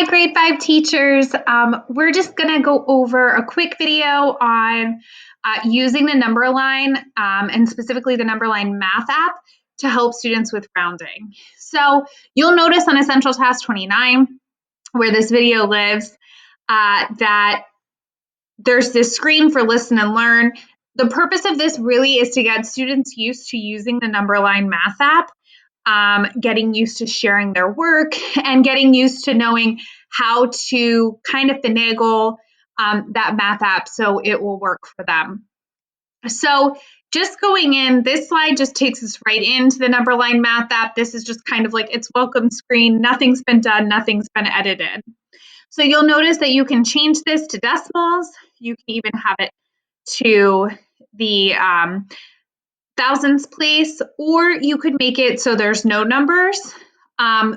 Hi, grade 5 teachers. We're just going to go over a quick video on using the Numberline and specifically the Numberline Math app to help students with rounding. So you'll notice on Essential Task 29, where this video lives, that there's this screen for listen and learn. The purpose of this really is to get students used to using the Numberline Math app, getting used to sharing their work and getting used to knowing how to kind of finagle that math app so it will work for them. So just going in, this slide just takes us right into the Numberline Math app. This is just kind of like its welcome screen. Nothing's been done, nothing's been edited. So you'll notice that you can change this to decimals. You can even have it to the thousands place, or you could make it so there's no numbers,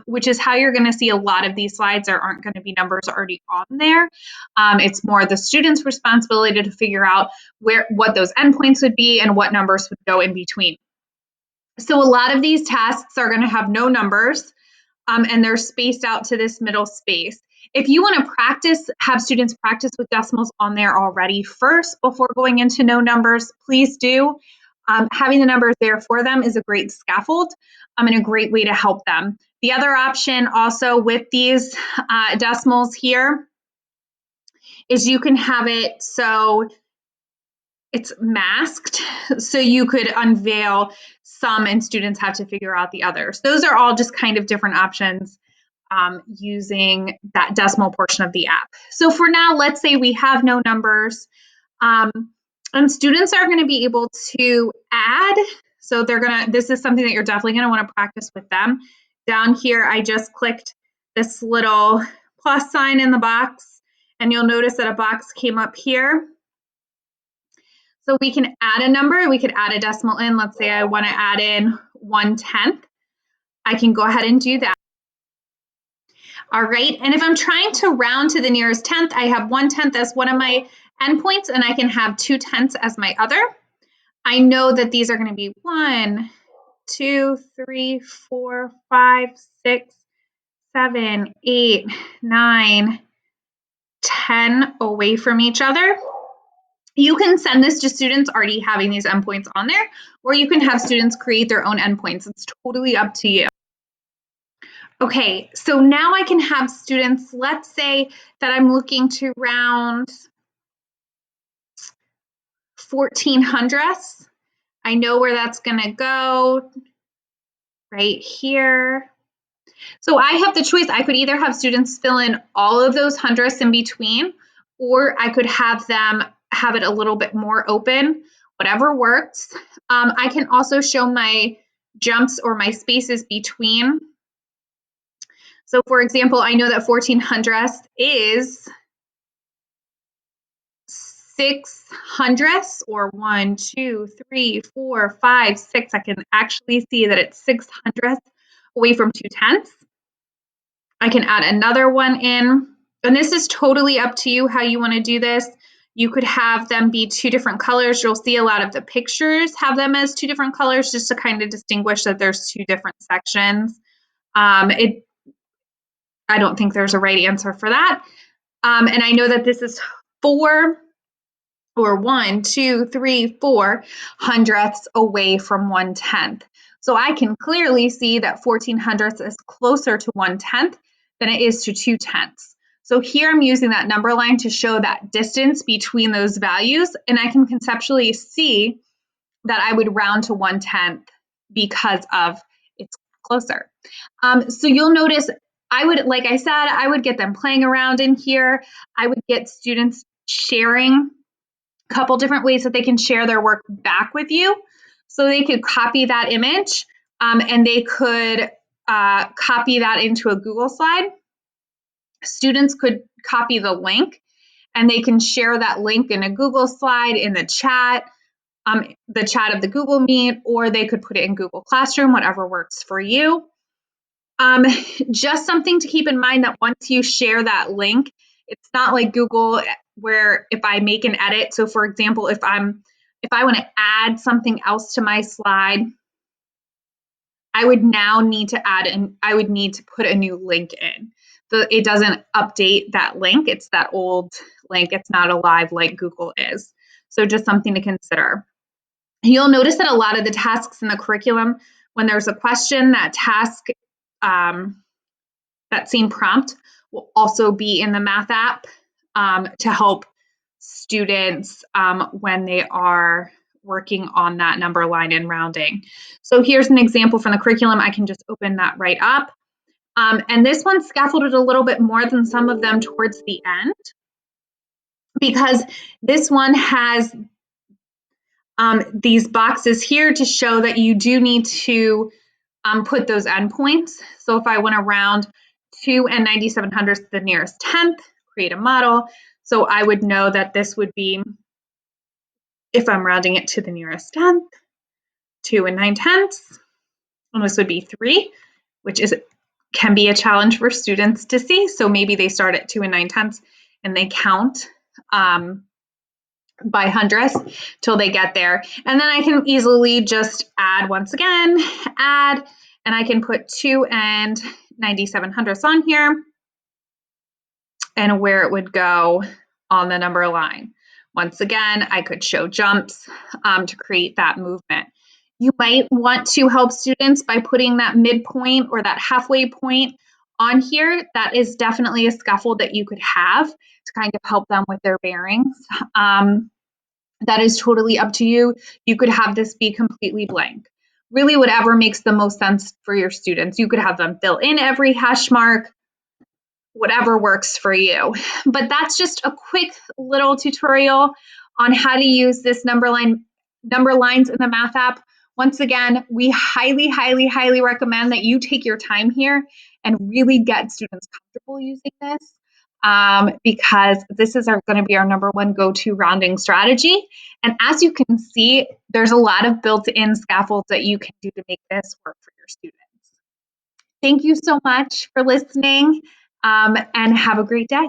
which is how you're going to see a lot of these slides. There aren't going to be numbers already on there. It's more the student's responsibility to figure out what those endpoints would be and what numbers would go in between. So a lot of these tasks are going to have no numbers, and they're spaced out to this middle space. If you want to have students practice with decimals on there already first before going into no numbers, please do. Having the numbers there for them is a great scaffold and a great way to help them. The other option also with these decimals here is you can have it so it's masked, so you could unveil some and students have to figure out the others. Those are all just kind of different options using that decimal portion of the app. So for now, let's say we have no numbers. And students are going to be able to add. So this is something that you're definitely going to want to practice with them. Down here, I just clicked this little plus sign in the box, and you'll notice that a box came up here. So we can add a number. We could add a decimal in. Let's say I want to add in 1/10. I can go ahead and do that. All right, and if I'm trying to round to the nearest tenth, I have 1/10 as one of my endpoints, and I can have 2/10 as my other. I know that these are going to be 1, 2, 3, 4, 5, 6, 7, 8, 9, 10 away from each other. You can send this to students already having these endpoints on there, or you can have students create their own endpoints. It's totally up to you. Okay, so now I can have students, let's say that I'm looking to round 14/100ths. I know where that's going to go, right here. So I have the choice. I could either have students fill in all of those hundredths in between, or I could have them have it a little bit more open, whatever works. I can also show my jumps or my spaces between. So for example, I know that 14/100ths is 6/100ths, or 1, 2, 3, 4, 5, 6. I can actually see that it's 6/100ths away from 2/10. I can add another one in, and this is totally up to you how you want to do this. You could have them be two different colors. You'll see a lot of the pictures have them as two different colors just to kind of distinguish that there's two different sections. I don't think there's a right answer for that. And I know that this is 4, or 1, 2, 3, 4 hundredths away from 1/10. So I can clearly see that 14/100ths is closer to 1/10 than it is to 2/10. So here I'm using that number line to show that distance between those values, and I can conceptually see that I would round to 1/10 because of it's closer. So you'll notice like I said, I would get them playing around in here. I would get students sharing a couple different ways that they can share their work back with you. So they could copy that image and they could copy that into a Google slide. Students could copy the link and they can share that link in a Google slide in the chat of the Google Meet, or they could put it in Google Classroom, whatever works for you. Just something to keep in mind that once you share that link, it's not like Google where if I make an edit, so for example, if I want to add something else to my slide, I would now need to put a new link in. it doesn't update that link. It's that old link. It's not alive like Google is. So just something to consider. You'll notice that a lot of the tasks in the curriculum, when there's a question, that task, that same prompt will also be in the math app to help students when they are working on that number line and rounding. So here's an example from the curriculum. I can just open that right up. And this one's scaffolded a little bit more than some of them towards the end, because this one has these boxes here to show that you do need to put those endpoints. So if I want to round 2 and 97/100ths to the nearest tenth, create a model. So I would know that this would be, if I'm rounding it to the nearest tenth, 2 and 9/10, and this would be 3, which can be a challenge for students to see. So maybe they start at 2 and 9/10 and they count by hundredths till they get there. And then I can easily just add once again, and I can put 2 and 97/100ths on here and where it would go on the number line. Once again, I could show jumps to create that movement. You might want to help students by putting that midpoint or that halfway point on here. That is definitely a scaffold that you could have to kind of help them with their bearings. That is totally up to you. You could have this be completely blank. Really, whatever makes the most sense for your students. You could have them fill in every hash mark, whatever works for you. But that's just a quick little tutorial on how to use this number lines in the math app. Once again, we highly, highly, highly recommend that you take your time here and really get students comfortable using this, because this is going to be our number one go-to rounding strategy. And as you can see, there's a lot of built-in scaffolds that you can do to make this work for your students. Thank you so much for listening, and have a great day.